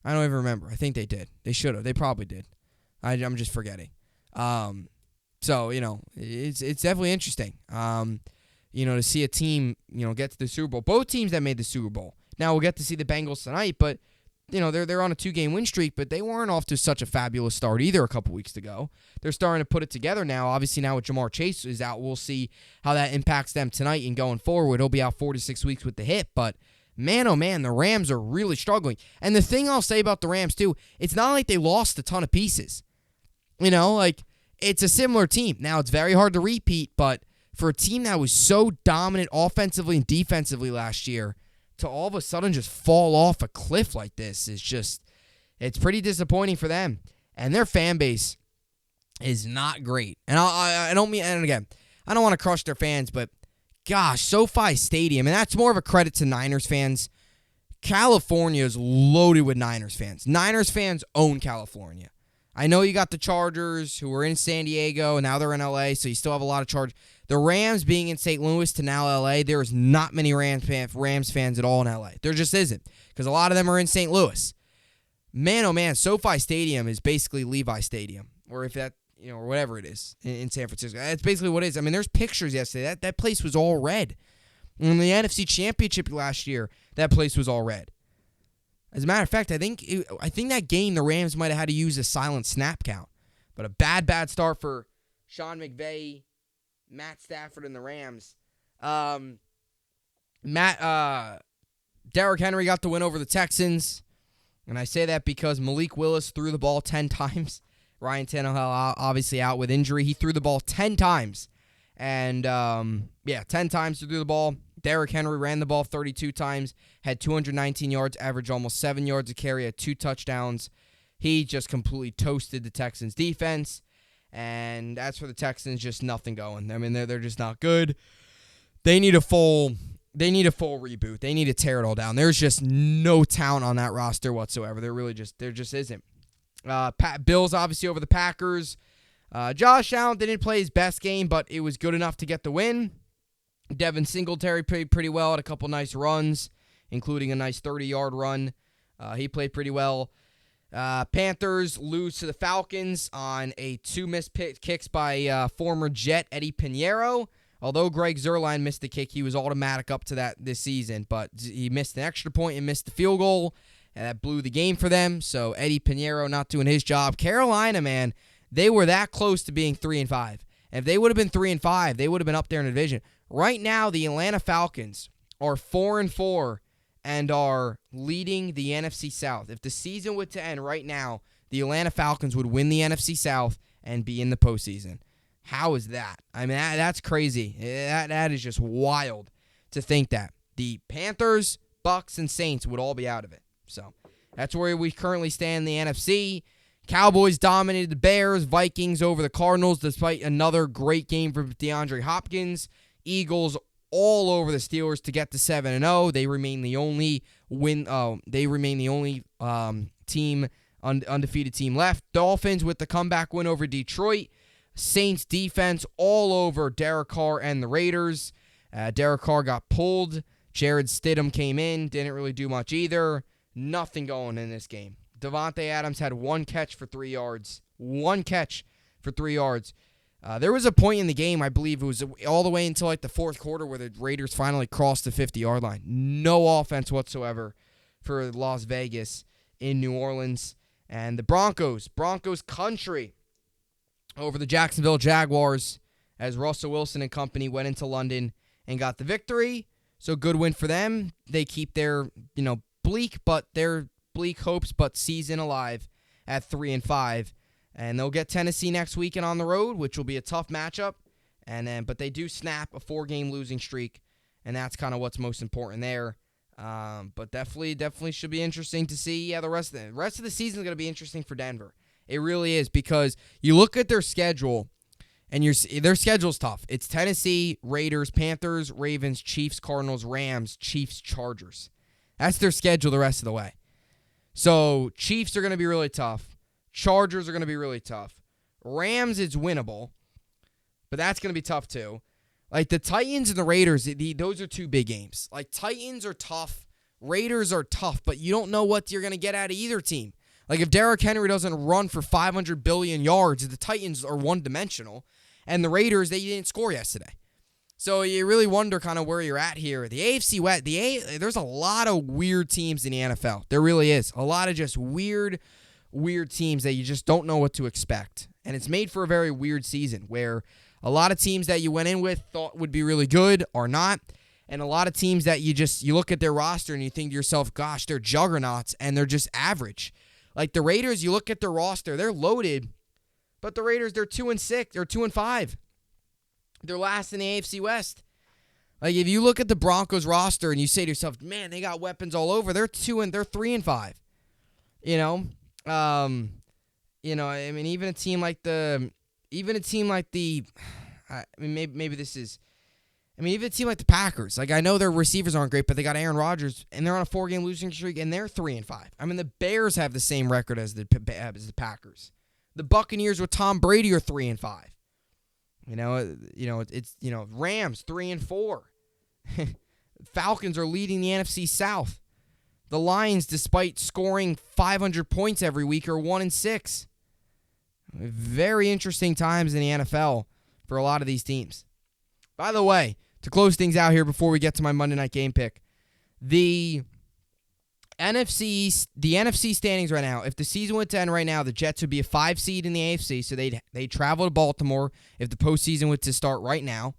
I don't even remember. I think they did. They should have. They probably did. I'm just forgetting. So, it's definitely interesting. To see a team, get to the Super Bowl. Both teams that made the Super Bowl. Now we'll get to see the Bengals tonight, but they're on a 2-game win streak, but they weren't off to such a fabulous start either a couple weeks ago. They're starting to put it together now. Obviously, now with Jamar Chase is out, we'll see how that impacts them tonight and going forward. He'll be out 4 to 6 weeks with the hip, but man, oh man, the Rams are really struggling. And the thing I'll say about the Rams, too, it's not like they lost a ton of pieces. It's a similar team. Now, it's very hard to repeat, but for a team that was so dominant offensively and defensively last year, to all of a sudden just fall off a cliff like this it's pretty disappointing for them. And their fan base is not great. And I don't mean, and again, I don't want to crush their fans, but gosh, SoFi Stadium, and that's more of a credit to Niners fans. California is loaded with Niners fans. Niners fans own California. I know you got the Chargers who were in San Diego, and now they're in LA, so you still have a lot of Chargers. The Rams being in St. Louis to now LA, there is not many Rams fans at all in LA. There just isn't, because a lot of them are in St. Louis. Man, oh man, SoFi Stadium is basically Levi Stadium, or if that, or whatever it is in San Francisco. That's basically what it is. I mean, there's pictures yesterday. That place was all red. In the NFC Championship last year, that place was all red. As a matter of fact, I think that game the Rams might have had to use a silent snap count. But a bad start for Sean McVay, Matt Stafford, and the Rams. Derrick Henry got the win over the Texans. And I say that because Malik Willis threw the ball 10 times. Ryan Tannehill obviously out with injury. He threw the ball 10 times. And, 10 times to threw the ball. Derrick Henry ran the ball 32 times, had 219 yards, averaged almost 7 yards a carry, had 2 touchdowns. He just completely toasted the Texans' defense. And as for the Texans, just nothing going. I mean, they're just not good. They need a full reboot. They need to tear it all down. There's just no talent on that roster whatsoever. There just isn't. Bills obviously over the Packers. Josh Allen didn't play his best game, but it was good enough to get the win. Devin Singletary played pretty well, had a couple nice runs, including a nice 30-yard run. He played pretty well. Panthers lose to the Falcons on a 2 missed kicks by former Jet Eddie Pinheiro. Although Greg Zuerlein missed the kick, he was automatic up to that this season, but he missed an extra point and missed the field goal, and that blew the game for them. So Eddie Pinheiro not doing his job. Carolina, man, they were that close to being 3-5. And if they would have been 3-5, they would have been up there in the division. Right now, the Atlanta Falcons are 4-4 and are leading the NFC South. If the season were to end right now, the Atlanta Falcons would win the NFC South and be in the postseason. How is that? I mean, that's crazy. That is just wild to think that. The Panthers, Bucks, and Saints would all be out of it. So that's where we currently stand in the NFC. Cowboys dominated the Bears. Vikings over the Cardinals despite another great game for DeAndre Hopkins. Eagles all over the Steelers to get to 7-0. They remain the only undefeated team left. Dolphins with the comeback win over Detroit. Saints defense all over Derek Carr and the Raiders. Derek Carr got pulled. Jared Stidham came in. Didn't really do much either. Nothing going in this game. Devontae Adams had one catch for 3 yards. One catch for 3 yards. There was a point in the game, I believe it was all the way until like the fourth quarter, where the Raiders finally crossed the 50-yard line. No offense whatsoever for Las Vegas in New Orleans. And the Broncos country over the Jacksonville Jaguars as Russell Wilson and company went into London and got the victory. So good win for them. They keep their, bleak hopes but season alive at 3-5. And they'll get Tennessee next weekend on the road, which will be a tough matchup. But they do snap a 4-game losing streak, and that's kind of what's most important there. But definitely should be interesting to see. Yeah, the rest of the season is going to be interesting for Denver. It really is, because you look at their schedule, and their schedule's tough. It's Tennessee, Raiders, Panthers, Ravens, Chiefs, Cardinals, Rams, Chiefs, Chargers. That's their schedule the rest of the way. So Chiefs are going to be really tough. Chargers are going to be really tough. Rams, it's winnable, but that's going to be tough too. Like the Titans and the Raiders, those are 2 big games. Like Titans are tough, Raiders are tough, but you don't know what you're going to get out of either team. Like if Derrick Henry doesn't run for 500 billion yards, the Titans are one-dimensional, and the Raiders, they didn't score yesterday. So you really wonder kind of where you're at here. The AFC West, there's a lot of weird teams in the NFL. There really is. A lot of just weird teams that you just don't know what to expect. And it's made for a very weird season where a lot of teams that you went in with thought would be really good are not. And a lot of teams that you look at their roster and you think to yourself, gosh, they're juggernauts and they're just average. Like the Raiders, you look at their roster, they're loaded, but the Raiders, they're 2-6, they're 2-5. They're last in the AFC West. Like if you look at the Broncos roster and you say to yourself, man, they got weapons all over. They're 3-5. I mean, even a team like the Packers. Like I know their receivers aren't great, but they got Aaron Rodgers and they're on a 4-game losing streak and they're 3-5. I mean, the Bears have the same record as the Packers. The Buccaneers with Tom Brady are 3-5. Rams 3-4. Falcons are leading the NFC South. The Lions, despite scoring 500 points every week, are 1-6. Very interesting times in the NFL for a lot of these teams. By the way, to close things out here before we get to my Monday night game pick, the NFC standings right now, if the season went to end right now, the Jets would be a 5 seed in the AFC, so they'd travel to Baltimore if the postseason were to start right now,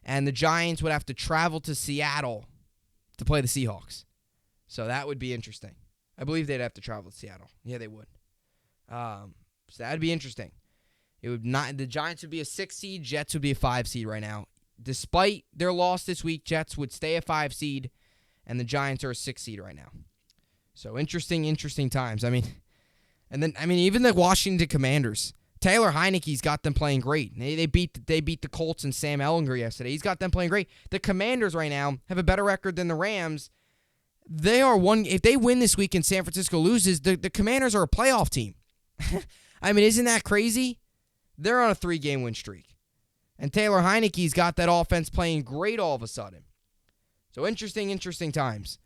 and the Giants would have to travel to Seattle to play the Seahawks. So that would be interesting. I believe they'd have to travel to Seattle. Yeah, they would. So that'd be interesting. The Giants would be a 6 seed, Jets would be a 5 seed right now. Despite their loss this week, Jets would stay a 5 seed, and the Giants are a 6 seed right now. So interesting times. Even the Washington Commanders. Taylor Heineke's got them playing great. They beat the Colts and Sam Ehlinger yesterday. He's got them playing great. The Commanders right now have a better record than the Rams. They are if they win this week and San Francisco loses, the Commanders are a playoff team. I mean, isn't that crazy? They're on a 3-game win streak. And Taylor Heineke's got that offense playing great all of a sudden. So interesting times.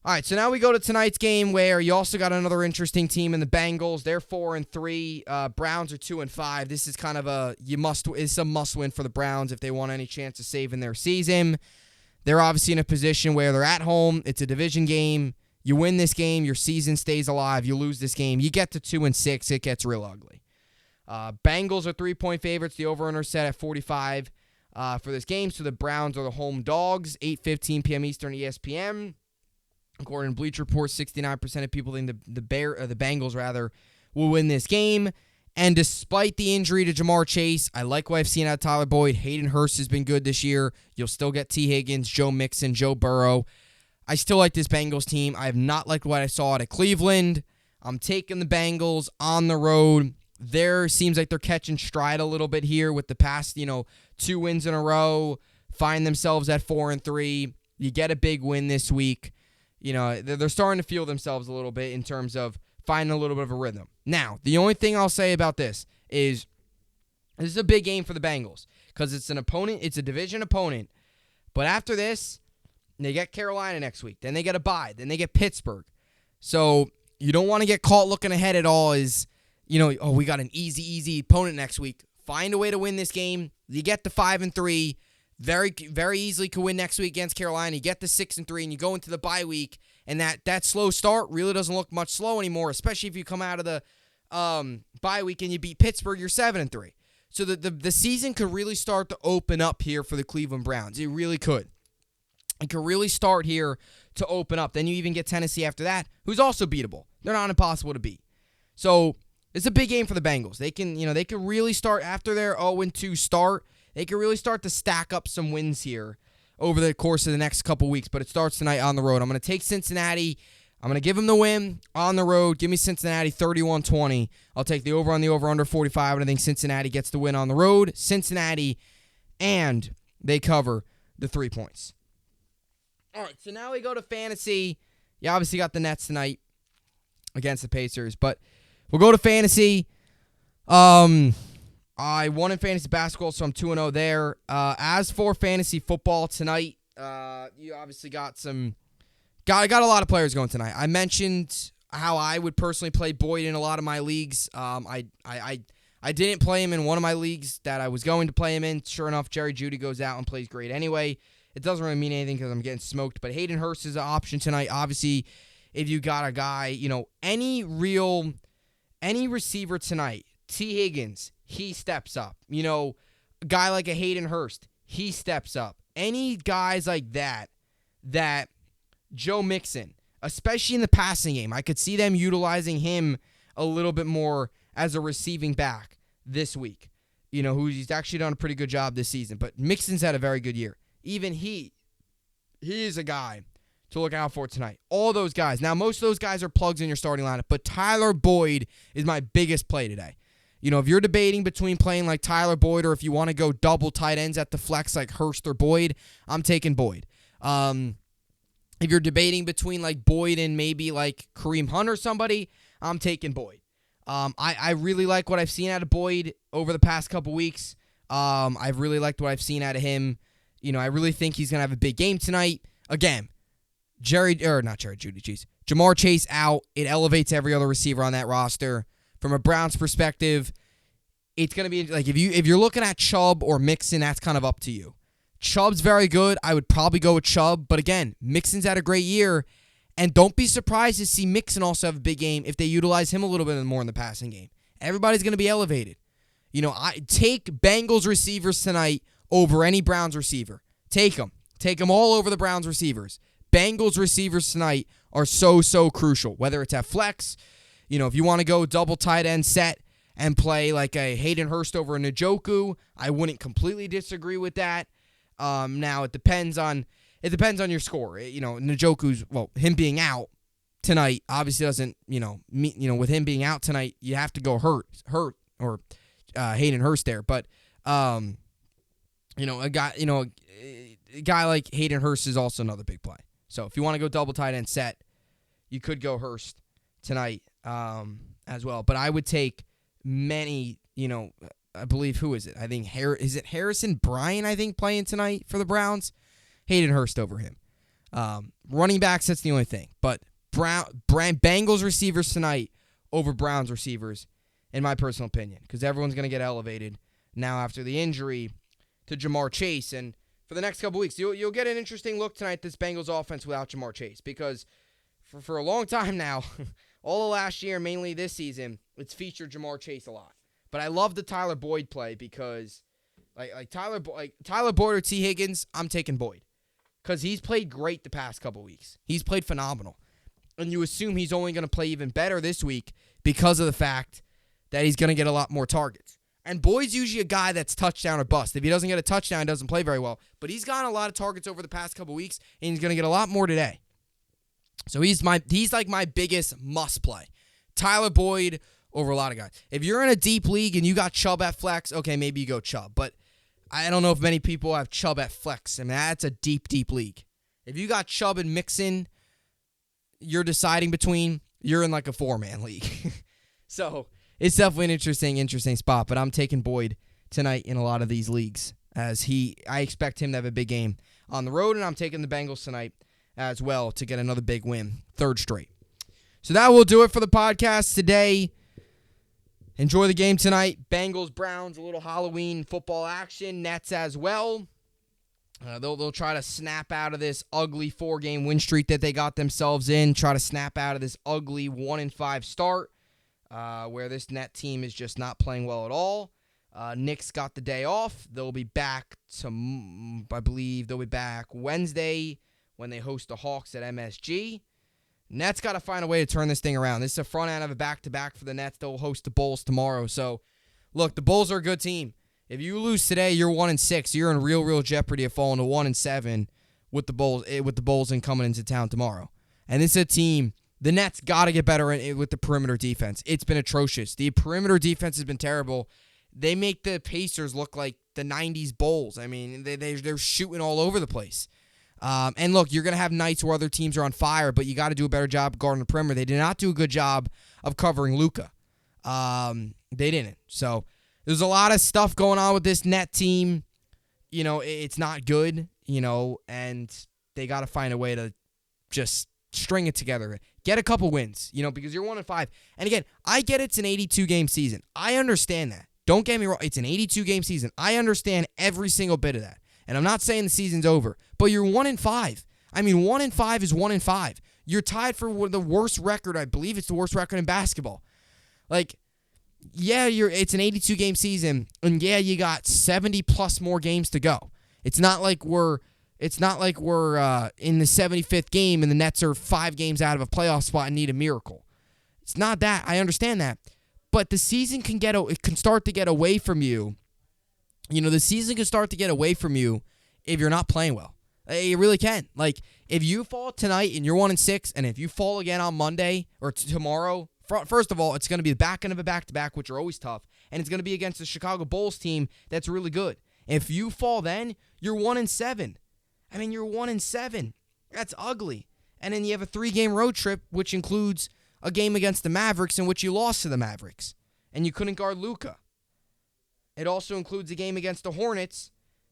All right, so now we go to tonight's game where you also got another interesting team in the Bengals. They're 4-3. Browns are 2-5. This is kind of a must win for the Browns if they want any chance of saving their season. They're obviously in a position where they're at home. It's a division game. You win this game, your season stays alive. You lose this game, you get to 2-6. It gets real ugly. Bengals are 3-point favorites. The over-under set at 45 for this game. So the Browns are the home dogs. 8:15 p.m. Eastern, ESPN. According to Bleacher Report, 69% of people think the Bengals will win this game. And despite the injury to Jamar Chase, I like what I've seen out of Tyler Boyd. Hayden Hurst has been good this year. You'll still get T. Higgins, Joe Mixon, Joe Burrow. I still like this Bengals team. I have not liked what I saw out of Cleveland. I'm taking the Bengals on the road. Seems like they're catching stride a little bit here with the past, 2 wins in a row. Find themselves at 4-3. You get a big win this week. They're starting to feel themselves a little bit in terms of finding a little bit of a rhythm. Now, the only thing I'll say about this is a big game for the Bengals because it's a division opponent. But after this, they get Carolina next week. Then they get a bye. Then they get Pittsburgh. So you don't want to get caught looking ahead at all as, we got an easy opponent next week. Find a way to win this game. You get to 5-3. Very, very easily could win next week against Carolina. You get to 6-3, and you go into the bye week, and that slow start really doesn't look much slow anymore, especially if you come out of the bye week and you beat Pittsburgh, you're 7-3. So the season could really start to open up here for the Cleveland Browns. It really could. It could really start here to open up. Then you even get Tennessee after that, who's also beatable. They're not impossible to beat. So it's a big game for the Bengals. They can really start after their 0-2 start. They can really start to stack up some wins here over the course of the next couple weeks. But it starts tonight on the road. I'm going to take Cincinnati. I'm going to give them the win on the road. Give me Cincinnati 31-20. I'll take the over on the over-under 45, and I think Cincinnati gets the win on the road. Cincinnati, and they cover the 3 points. All right, so now we go to fantasy. You obviously got the Nets tonight against the Pacers, but we'll go to fantasy. I won in fantasy basketball, so I'm 2-0 there. As for fantasy football tonight, you obviously got a lot of players going tonight. I mentioned how I would personally play Boyd in a lot of my leagues. I didn't play him in one of my leagues that I was going to play him in. Sure enough, Jerry Jeudy goes out and plays great anyway. It doesn't really mean anything because I'm getting smoked. But Hayden Hurst is an option tonight. Obviously, if you got a guy, any receiver tonight, T. Higgins, he steps up. A guy like a Hayden Hurst, he steps up. Any guys like that Joe Mixon, especially in the passing game, I could see them utilizing him a little bit more as a receiving back this week. He's actually done a pretty good job this season. But Mixon's had a very good year. Even he is a guy to look out for tonight. All those guys. Now, most of those guys are plugs in your starting lineup, but Tyler Boyd is my biggest play today. If you're debating between playing like Tyler Boyd or if you want to go double tight ends at the flex like Hurst or Boyd, I'm taking Boyd. If you're debating between like Boyd and maybe like Kareem Hunt or somebody, I'm taking Boyd. I really like what I've seen out of Boyd over the past couple weeks. I've really liked what I've seen out of him. I really think he's going to have a big game tonight. Again, Jamar Chase out. It elevates every other receiver on that roster. From a Browns perspective, it's going to be like if you're looking at Chubb or Mixon, that's kind of up to you. Chubb's very good. I would probably go with Chubb. But again, Mixon's had a great year. And don't be surprised to see Mixon also have a big game if they utilize him a little bit more in the passing game. Everybody's going to be elevated. I take Bengals receivers tonight over any Browns receiver. Take them. Take them all over the Browns receivers. Bengals receivers tonight are so crucial. Whether it's at flex, if you want to go double tight end set and play like a Hayden Hurst over a Njoku, I wouldn't completely disagree with that. Now it depends on your score. Njoku's, him being out tonight obviously doesn't, with him being out tonight, you have to go hurt or Hayden Hurst there. But a guy like Hayden Hurst is also another big play. So if you want to go double tight end set, you could go Hurst tonight as well. But I would take many, I believe, who is it? I think is it Harrison Bryant, I think, playing tonight for the Browns? Hayden Hurst over him. Running backs, that's the only thing. But Bengals receivers tonight over Browns receivers, in my personal opinion, because everyone's going to get elevated now after the injury to Jamar Chase. And for the next couple weeks, you'll get an interesting look tonight at this Bengals offense without Jamar Chase, because for a long time now, all of last year, mainly this season, it's featured Jamar Chase a lot. But I love the Tyler Boyd play because Tyler Boyd or T. Higgins, I'm taking Boyd. Because he's played great the past couple weeks. He's played phenomenal. And you assume he's only going to play even better this week because of the fact that he's going to get a lot more targets. And Boyd's usually a guy that's touchdown or bust. If he doesn't get a touchdown, he doesn't play very well. But he's gotten a lot of targets over the past couple weeks, and he's going to get a lot more today. So he's like my biggest must play Tyler Boyd over a lot of guys. If you're in a deep league and you got Chubb at flex, okay, maybe you go Chubb. But I don't know if many people have Chubb at flex. I mean, that's a deep, deep league. If you got Chubb and Mixon, you're deciding between, you're in like a 4-man league. So it's definitely an interesting spot. But I'm taking Boyd tonight in a lot of these leagues as I expect him to have a big game on the road, and I'm taking the Bengals tonight as well to get another big win, 3rd straight. So that will do it for the podcast today. Enjoy the game tonight. Bengals, Browns, a little Halloween football action. Nets as well. They'll try to snap out of this ugly 4-game win streak that they got themselves in. Try to snap out of this ugly 1-5 start where this Net team is just not playing well at all. Knicks got the day off. They'll be back I believe they'll be back Wednesday when they host the Hawks at MSG. Nets got to find a way to turn this thing around. This is the front end of a back-to-back for the Nets. They'll host the Bulls tomorrow. So, look, the Bulls are a good team. If you lose today, you're 1-6. You're in real jeopardy of falling to 1-7 with the Bulls and coming into town tomorrow. And this is a team. The Nets got to get better with the perimeter defense. It's been atrocious. The perimeter defense has been terrible. They make the Pacers look like the 90s Bulls. I mean, they're shooting all over the place. And look, you're going to have nights where other teams are on fire, but you got to do a better job guarding the perimeter. They did not do a good job of covering Luka. They didn't. So there's a lot of stuff going on with this Net team. You know, it's not good, and they got to find a way to just string it together. Get a couple wins, because you're 1-5. And again, I get it's an 82-game season. I understand that. Don't get me wrong. It's an 82-game season. I understand every single bit of that. And I'm not saying the season's over, but you're 1-5. I mean, 1-5 is 1-5. You're tied for the worst record. I believe it's the worst record in basketball. Like, yeah, it's an 82-game season, and yeah, you got 70+ more games to go. It's not like we're in the 75th game and the Nets are 5 games out of a playoff spot and need a miracle. It's not that. I understand that, but the season can start to get away from you. The season can start to get away from you if you're not playing well. It really can. Like, if you fall tonight and you're 1-6, and if you fall again on Monday or tomorrow, first of all, it's going to be the back end of a back-to-back, which are always tough, and it's going to be against the Chicago Bulls team that's really good. If you fall then, you're 1-7. I mean, you're 1-7. That's ugly. And then you have a 3-game road trip, which includes a game against the Mavericks in which you lost to the Mavericks, and you couldn't guard Luka. It also includes a game against the Hornets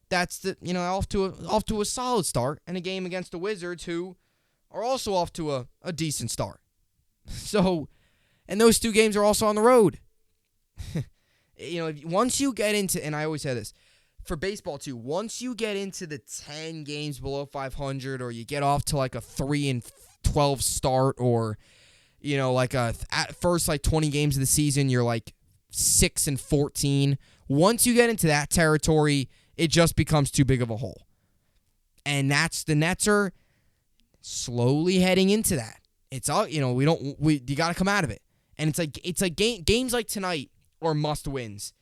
that's off to a solid start, and a game against the Wizards who are also off to a decent start. So, and those 2 games are also on the road. Once you get into, and I always say this, for baseball too, once you get into the 10 games below 500, or you get off to like a 3-12 start, or, at first 20 games of the season, you're like 6-14. Once you get into that territory, it just becomes too big of a hole. And the Nets are slowly heading into that. It's all, you got to come out of it. And it's like games like tonight are must wins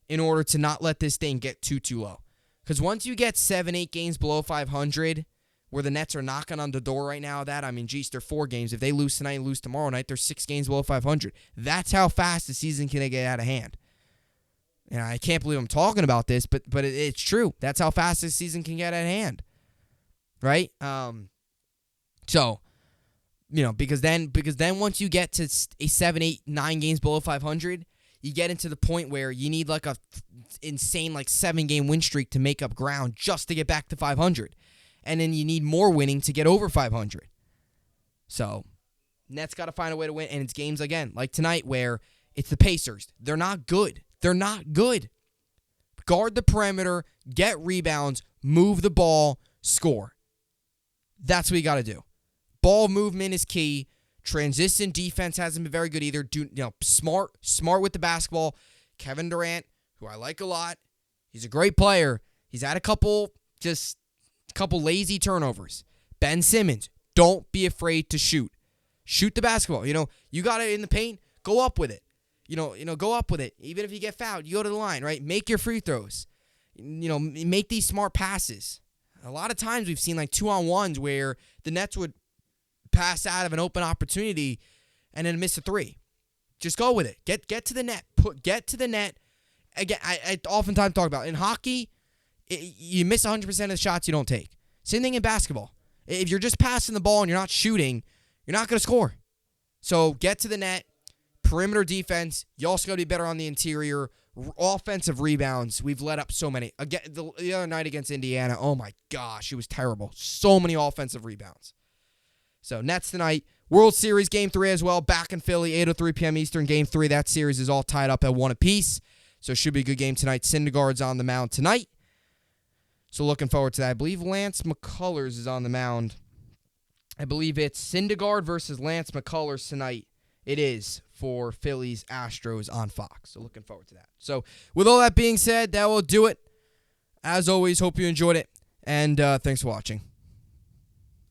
in order to not let this thing get too low. Because once you get 7-8 games below 500, where the Nets are knocking on the door right now, they're 4 games. If they lose tonight and lose tomorrow night, they're 6 games below 500. That's how fast the season can get out of hand. And I can't believe I'm talking about this, but it's true. That's how fast this season can get out of hand, right? So, because then once you get to a 7, 8, 9 games below 500, you get into the point where you need like a insane 7-game win streak to make up ground just to get back to 500, and then you need more winning to get over 500. So, Nets got to find a way to win, and it's games again like tonight where it's the Pacers. They're not good. They're not good. Guard the perimeter, get rebounds, move the ball, score. That's what you got to do. Ball movement is key. Transition defense hasn't been very good either. Smart with the basketball. Kevin Durant, who I like a lot, he's a great player. He's had a couple lazy turnovers. Ben Simmons, don't be afraid to shoot. Shoot the basketball. You got it in the paint, go up with it. Go up with it. Even if you get fouled, you go to the line, right? Make your free throws. Make these smart passes. A lot of times we've seen 2-on-1s where the Nets would pass out of an open opportunity and then miss a 3. Just go with it. Get to the net. Get to the net. Again, I oftentimes talk about in hockey, you miss 100% of the shots you don't take. Same thing in basketball. If you're just passing the ball and you're not shooting, you're not going to score. So get to the net. Perimeter defense. You also got to be better on the interior. Offensive rebounds. We've let up so many. Again, the other night against Indiana, oh my gosh, it was terrible. So many offensive rebounds. So Nets tonight. World Series Game 3 as well. Back in Philly, 8:03 p.m. Eastern. Game 3. That series is all tied up at 1 apiece. So it should be a good game tonight. Syndergaard's on the mound tonight. So looking forward to that. I believe Lance McCullers is on the mound. I believe it's Syndergaard versus Lance McCullers tonight. It is for Phillies Astros on Fox. So looking forward to that. So with all that being said, that will do it. As always, hope you enjoyed it. And thanks for watching.